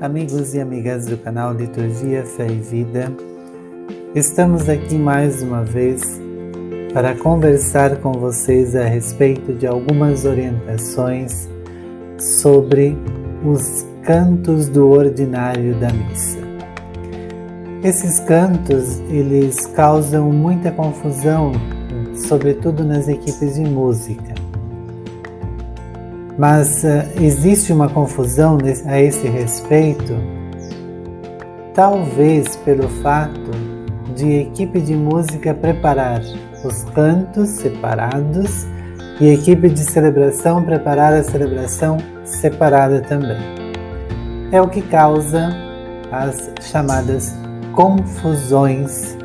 Amigos e amigas do canal Liturgia, Fé e Vida, estamos aqui mais uma vez para conversar com vocês a respeito de algumas orientações sobre os cantos do ordinário da missa. Esses cantos, eles causam muita confusão, sobretudo nas equipes de música. Mas existe uma confusão a esse respeito, talvez pelo fato de equipe de música preparar os cantos separados e equipe de celebração preparar a celebração separada também. É o que causa as chamadas confusões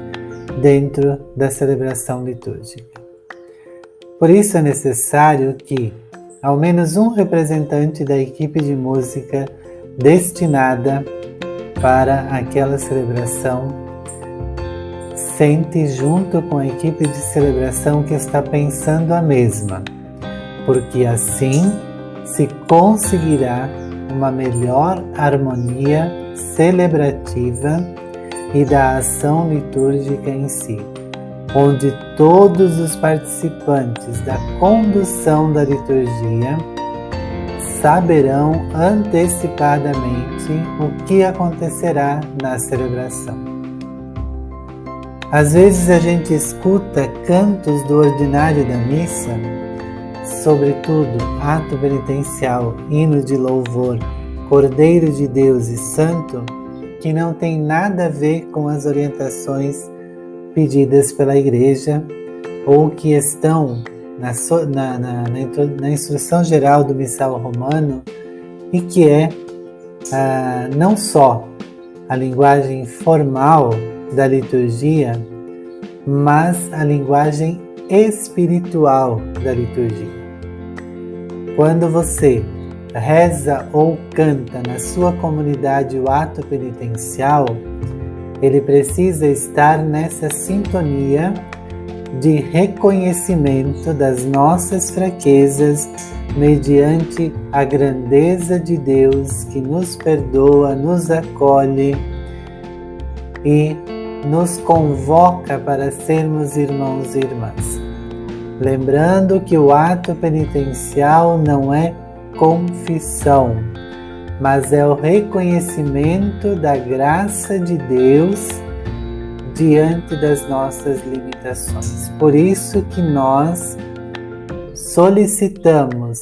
dentro da celebração litúrgica. Por isso é necessário que ao menos um representante da equipe de música destinada para aquela celebração sente junto com a equipe de celebração que está pensando a mesma, porque assim se conseguirá uma melhor harmonia celebrativa e da ação litúrgica em si, onde todos os participantes da condução da liturgia saberão antecipadamente o que acontecerá na celebração. Às vezes a gente escuta cantos do ordinário da missa, sobretudo ato penitencial, hino de louvor, Cordeiro de Deus e Santo, que não tem nada a ver com as orientações pedidas pela Igreja ou que estão na instrução geral do Missal Romano e que é não só a linguagem formal da liturgia, mas a linguagem espiritual da liturgia. Quando você reza ou canta na sua comunidade o ato penitencial, ele precisa estar nessa sintonia de reconhecimento das nossas fraquezas mediante a grandeza de Deus que nos perdoa, nos acolhe e nos convoca para sermos irmãos e irmãs. Lembrando que o ato penitencial não é confissão, mas é o reconhecimento da graça de Deus diante das nossas limitações. Por isso que nós solicitamos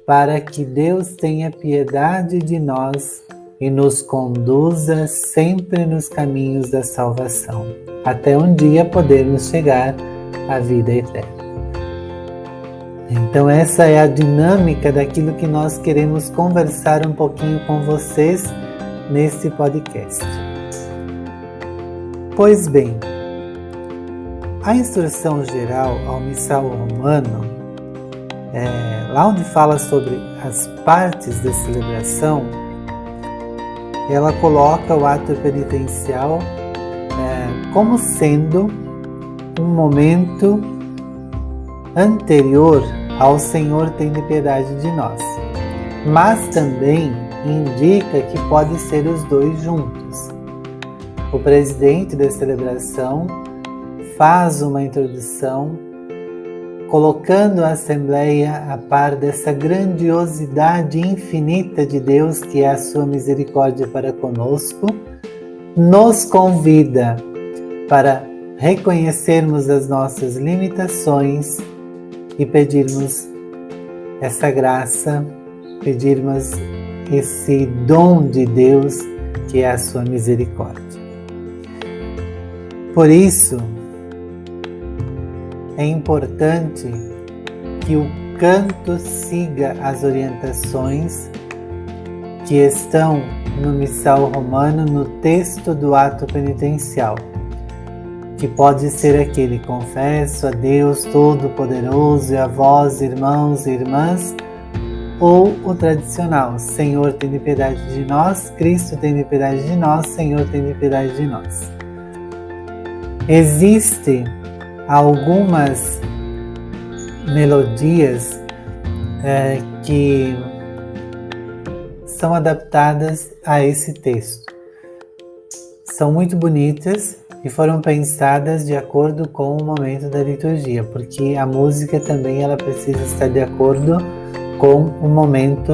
para que Deus tenha piedade de nós e nos conduza sempre nos caminhos da salvação, até um dia podermos chegar à vida eterna. Então essa é a dinâmica daquilo que nós queremos conversar um pouquinho com vocês nesse podcast. Pois bem, a instrução geral ao Missal Romano, lá onde fala sobre as partes da celebração, ela coloca o ato penitencial como sendo um momento anterior ao Senhor tende piedade de nós, mas também indica que pode ser os dois juntos. O presidente da celebração faz uma introdução colocando a Assembleia a par dessa grandiosidade infinita de Deus que é a sua misericórdia para conosco, nos convida para reconhecermos as nossas limitações e pedirmos essa graça, pedirmos esse dom de Deus que é a sua misericórdia. Por isso, é importante que o canto siga as orientações que estão no Missal Romano, no texto do ato penitencial, que pode ser aquele: confesso a Deus Todo-Poderoso e a vós, irmãos e irmãs, ou o tradicional: Senhor, tenha piedade de nós, Cristo, tenha piedade de nós, Senhor, tenha piedade de nós. Existem algumas melodias que são adaptadas a esse texto. São muito bonitas e foram pensadas de acordo com o momento da liturgia, porque a música também ela precisa estar de acordo com o momento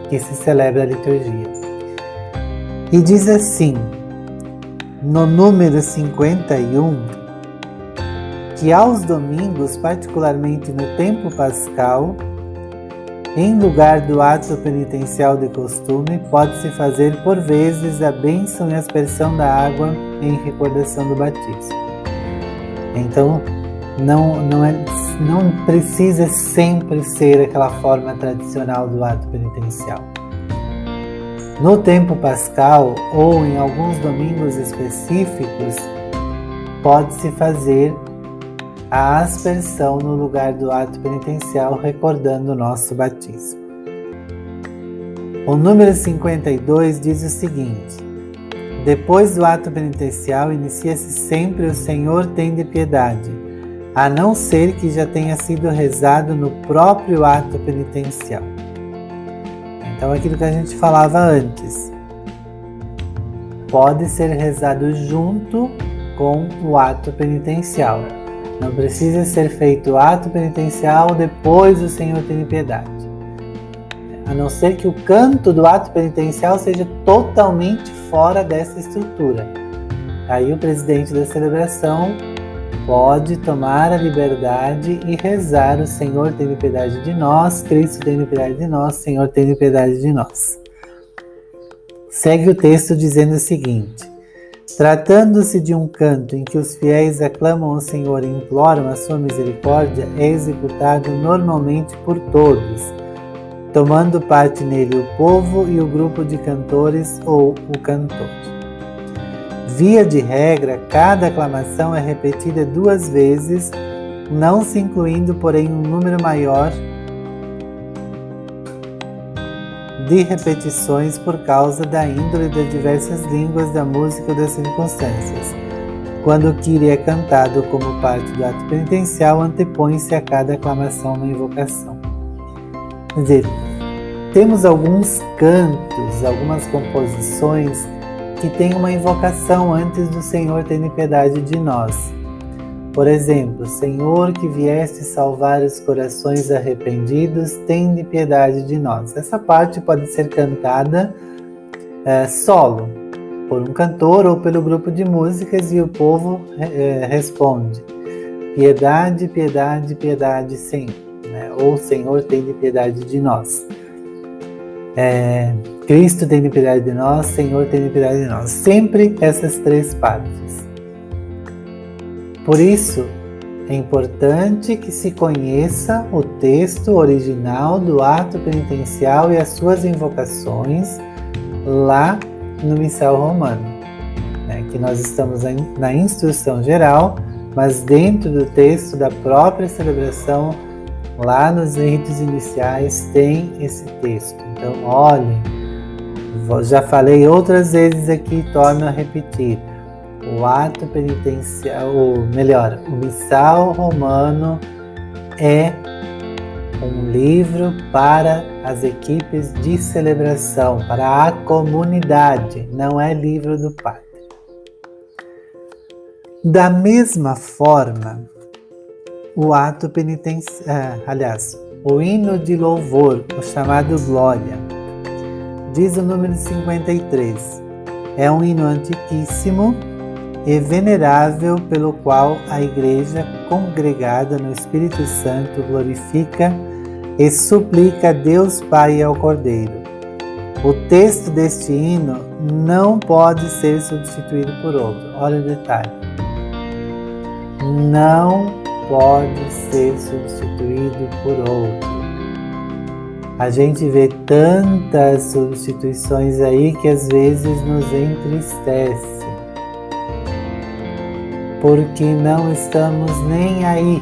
que se celebra a liturgia. E diz assim, no número 51, que aos domingos, particularmente no tempo pascal, em lugar do ato penitencial de costume, pode-se fazer por vezes a bênção e aspersão da água em recordação do batismo. Então, não precisa sempre ser aquela forma tradicional do ato penitencial. No tempo pascal ou em alguns domingos específicos, pode-se fazer a aspersão no lugar do ato penitencial, recordando o nosso batismo. O número 52 diz o seguinte: depois do ato penitencial, inicia-se sempre o Senhor tende piedade, a não ser que já tenha sido rezado no próprio ato penitencial. Então, aquilo que a gente falava antes, pode ser rezado junto com o ato penitencial. Não precisa ser feito o ato penitencial depois do Senhor tende piedade. A não ser que o canto do ato penitencial seja totalmente fora dessa estrutura. Aí o presidente da celebração pode tomar a liberdade e rezar o Senhor tende piedade de nós, Cristo tende piedade de nós, Senhor tende piedade de nós. Segue o texto dizendo o seguinte: tratando-se de um canto em que os fiéis aclamam o Senhor e imploram a sua misericórdia, é executado normalmente por todos, tomando parte nele o povo e o grupo de cantores ou o cantor. Via de regra, cada aclamação é repetida 2 vezes, não se incluindo, porém, um número maior de repetições por causa da índole das diversas línguas da música ou das circunstâncias. Quando o Kyrie é cantado como parte do ato penitencial, antepõe-se a cada aclamação uma invocação. Quer dizer, temos alguns cantos, algumas composições que têm uma invocação antes do Senhor tende piedade de nós. Por exemplo, Senhor que vieste salvar os corações arrependidos, tende piedade de nós. Essa parte pode ser cantada solo, por um cantor ou pelo grupo de músicas, e o povo responde: piedade, piedade, piedade, Senhor. Ou Senhor tende piedade de nós. Cristo tende piedade de nós, Senhor tende piedade de nós. Sempre essas 3 partes. Por isso, é importante que se conheça o texto original do ato penitencial e as suas invocações lá no Missal Romano, que nós estamos na instrução geral, mas dentro do texto da própria celebração, lá nos ritos iniciais, tem esse texto. Então, olhem, já falei outras vezes aqui, torno a repetir. O ato penitencial, o Missal Romano é um livro para as equipes de celebração, para a comunidade, não é livro do padre. Da mesma forma, o ato penitencial, o hino de louvor, o chamado Glória, diz o número 53, é um hino antiquíssimo e venerável, pelo qual a Igreja, congregada no Espírito Santo, glorifica e suplica a Deus Pai e ao Cordeiro. O texto deste hino não pode ser substituído por outro. Olha o detalhe. Não pode ser substituído por outro. A gente vê tantas substituições aí que às vezes nos entristece, porque não estamos nem aí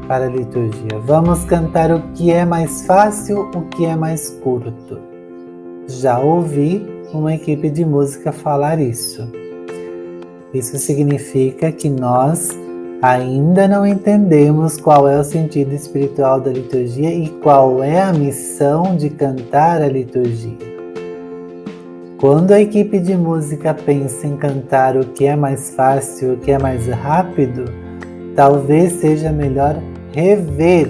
para a liturgia. Vamos cantar o que é mais fácil, o que é mais curto. Já ouvi uma equipe de música falar isso. Isso significa que nós ainda não entendemos qual é o sentido espiritual da liturgia e qual é a missão de cantar a liturgia. Quando a equipe de música pensa em cantar o que é mais fácil, o que é mais rápido, talvez seja melhor rever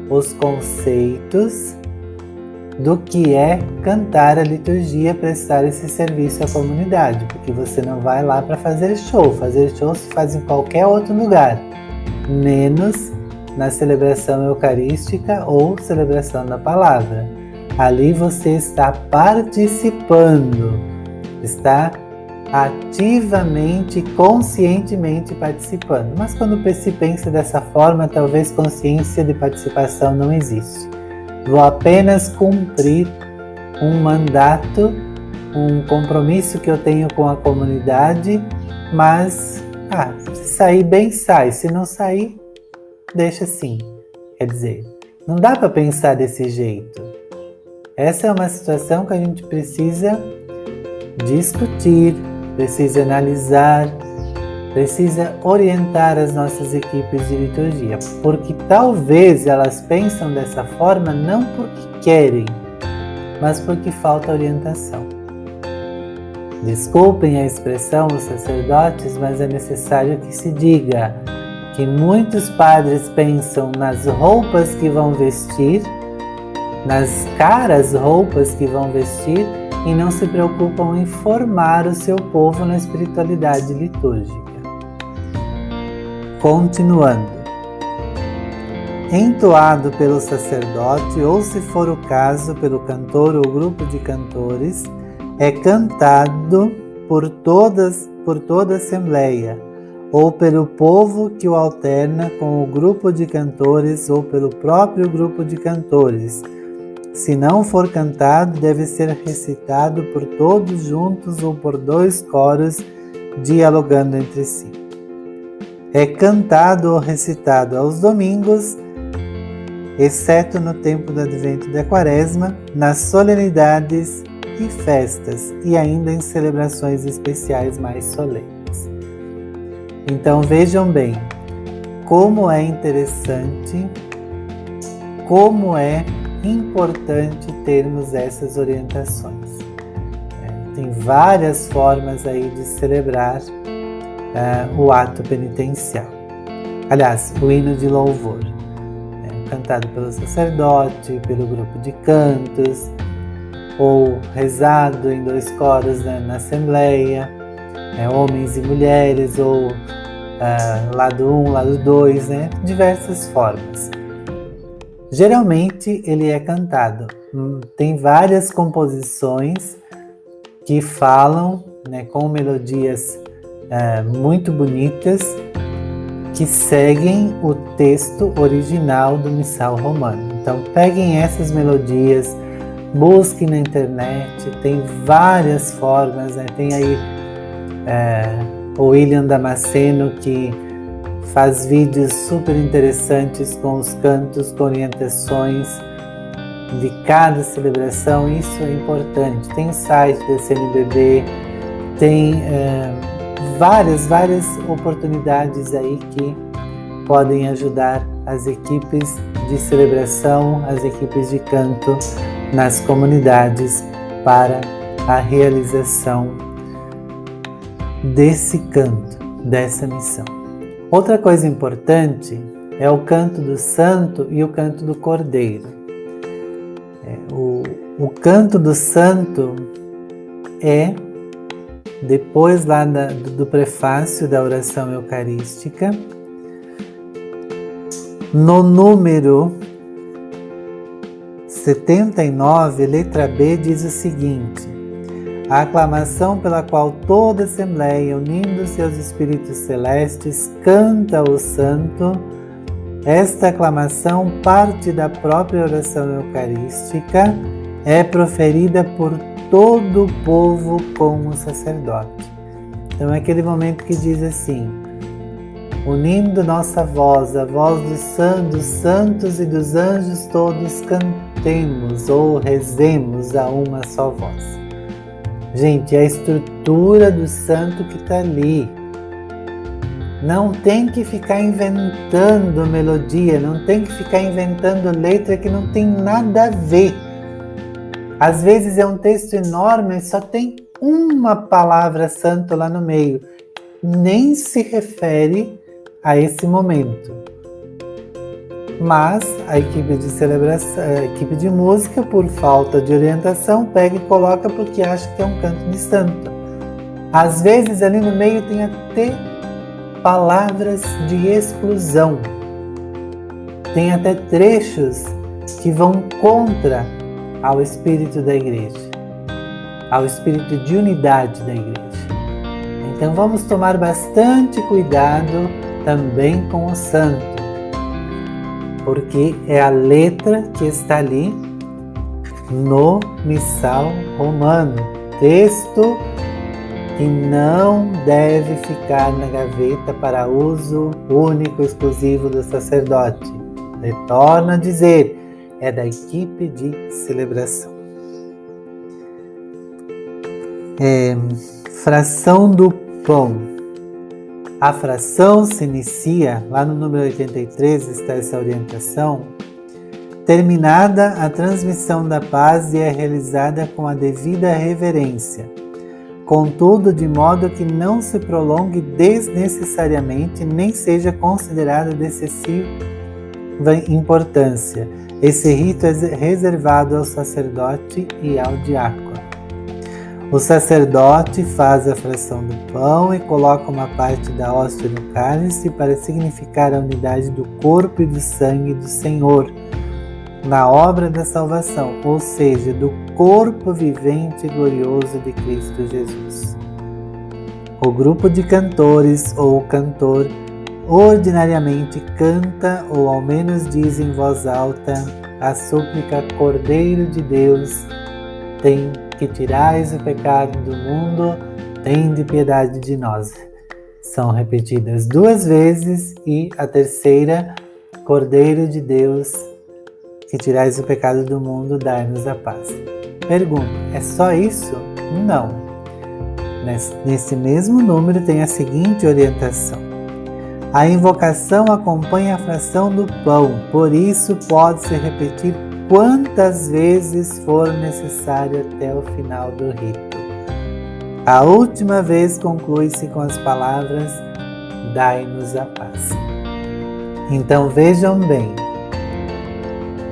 os conceitos do que é cantar a liturgia, prestar esse serviço à comunidade, porque você não vai lá para fazer show. Fazer show se faz em qualquer outro lugar, menos na celebração eucarística ou celebração da palavra. Ali você está participando, está ativamente, conscientemente participando. Mas quando se pensa dessa forma, talvez consciência de participação não existe. Vou apenas cumprir um mandato, um compromisso que eu tenho com a comunidade, mas se sair bem, sai. Se não sair, deixa assim. Quer dizer, não dá para pensar desse jeito. Essa é uma situação que a gente precisa discutir, precisa analisar, precisa orientar as nossas equipes de liturgia, porque talvez elas pensam dessa forma não porque querem, mas porque falta orientação. Desculpem a expressão, os sacerdotes, mas é necessário que se diga que muitos padres pensam nas roupas que vão vestir, nas caras roupas que vão vestir, e não se preocupam em formar o seu povo na espiritualidade litúrgica. Continuando. Entoado pelo sacerdote, ou se for o caso, pelo cantor ou grupo de cantores, é cantado por toda a assembleia, ou pelo povo que o alterna com o grupo de cantores ou pelo próprio grupo de cantores. Se não for cantado, deve ser recitado por todos juntos ou por 2 coros dialogando entre si. É cantado ou recitado aos domingos, exceto no tempo do Advento e da Quaresma, nas solenidades e festas, e ainda em celebrações especiais mais solenes. Então vejam bem como é interessante, como é importante termos essas orientações. Tem várias formas aí de celebrar o ato penitencial. Aliás, o hino de louvor, cantado pelo sacerdote, pelo grupo de cantos, ou rezado em 2 coros na assembleia, homens e mulheres, ou lado 1, lado 2, diversas formas. Geralmente ele é cantado. Tem várias composições que falam com melodias muito bonitas, que seguem o texto original do Missal Romano. Então peguem essas melodias, busquem na internet, tem várias formas, tem aí o William Damasceno, que faz vídeos super interessantes com os cantos, com orientações de cada celebração. Isso é importante. Tem site da CNBB, tem várias oportunidades aí que podem ajudar as equipes de celebração, as equipes de canto nas comunidades para a realização desse canto, dessa missão. Outra coisa importante é o canto do santo e o canto do cordeiro. O canto do santo é depois lá do prefácio da oração eucarística, no número 79, letra B, diz o seguinte: a aclamação pela qual toda a Assembleia, unindo seus espíritos celestes, canta o santo. Esta aclamação parte da própria oração eucarística, é proferida por todo o povo com o sacerdote. Então é aquele momento que diz assim: unindo nossa voz, a voz dos santos e dos anjos todos, cantemos ou rezemos a uma só voz. Gente, é a estrutura do santo que está ali. Não tem que ficar inventando melodia, não tem que ficar inventando letra que não tem nada a ver. Às vezes é um texto enorme, só tem uma palavra santa lá no meio. Nem se refere a esse momento. Mas a equipe de celebração, a equipe de música, por falta de orientação, pega e coloca porque acha que é um canto de santo. Às vezes ali no meio tem até palavras de exclusão. Tem até trechos que vão contra ao espírito da igreja, ao espírito de unidade da igreja. Então vamos tomar bastante cuidado também com o santo, porque é a letra que está ali no missal romano, texto que não deve ficar na gaveta para uso único, exclusivo do sacerdote. Retorno a dizer, é da equipe de celebração. Fração do pão. A fração se inicia, lá no número 83 está essa orientação, terminada a transmissão da paz e é realizada com a devida reverência, contudo de modo que não se prolongue desnecessariamente nem seja considerada de excessiva importância. Esse rito é reservado ao sacerdote e ao diácono. O sacerdote faz a fração do pão e coloca uma parte da hóstia no cálice para significar a unidade do corpo e do sangue do Senhor na obra da salvação, ou seja, do corpo vivente e glorioso de Cristo Jesus. O grupo de cantores ou o cantor ordinariamente canta ou ao menos diz em voz alta a súplica Cordeiro de Deus, tem que tirais o pecado do mundo, tende piedade de nós. São repetidas 2 vezes e a terceira, Cordeiro de Deus, que tirais o pecado do mundo, dai-nos a paz. Pergunta, é só isso? Não. Nesse mesmo número tem a seguinte orientação. A invocação acompanha a fração do pão, por isso pode-se repetir quantas vezes for necessário até o final do rito. A última vez conclui-se com as palavras dai-nos a paz. Então vejam bem,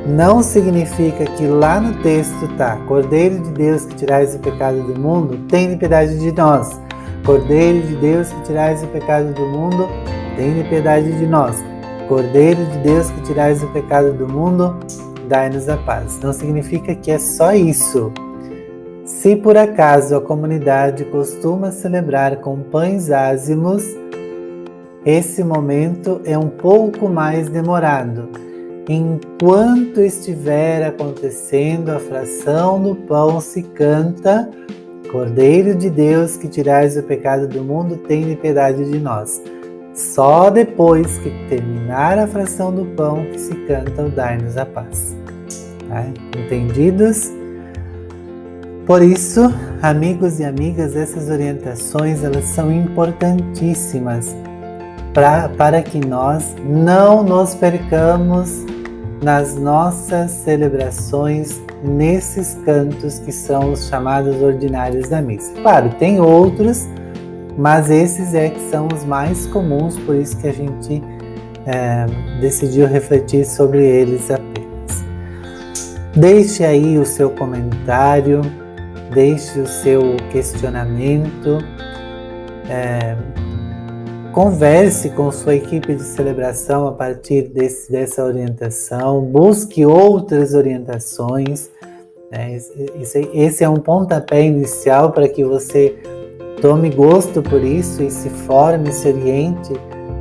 não significa que lá no texto está Cordeiro de Deus que tirais o pecado do mundo, tende piedade de nós. Cordeiro de Deus que tirais o pecado do mundo, tende piedade de nós. Cordeiro de Deus que tirais o pecado do mundo, dai-nos a paz. Não significa que é só isso. Se por acaso a comunidade costuma celebrar com pães ázimos, esse momento é um pouco mais demorado. Enquanto estiver acontecendo a fração do pão, se canta Cordeiro de Deus que tirais o pecado do mundo, tende piedade de nós. Só depois que terminar a fração do pão que se canta o dai-nos a paz. Tá? Entendidos? Por isso, amigos e amigas, essas orientações elas são importantíssimas para que nós não nos percamos nas nossas celebrações nesses cantos que são os chamados ordinários da missa. Claro, tem outros, mas esses que são os mais comuns, por isso que a gente decidiu refletir sobre eles apenas. Deixe aí o seu comentário, deixe o seu questionamento, converse com sua equipe de celebração a partir dessa orientação, busque outras orientações. Esse é um pontapé inicial para que você tome gosto por isso e se forme, se oriente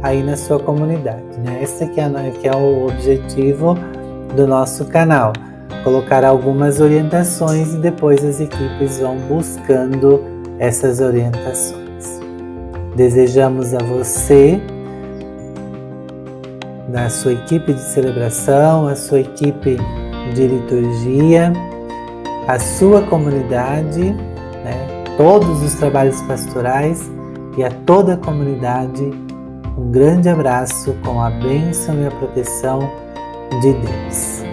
aí na sua comunidade. Esse que é o objetivo do nosso canal. Colocar algumas orientações e depois as equipes vão buscando essas orientações. Desejamos a você, da sua equipe de celebração, a sua equipe de liturgia, a sua comunidade, todos os trabalhos pastorais e a toda a comunidade, um grande abraço com a bênção e a proteção de Deus.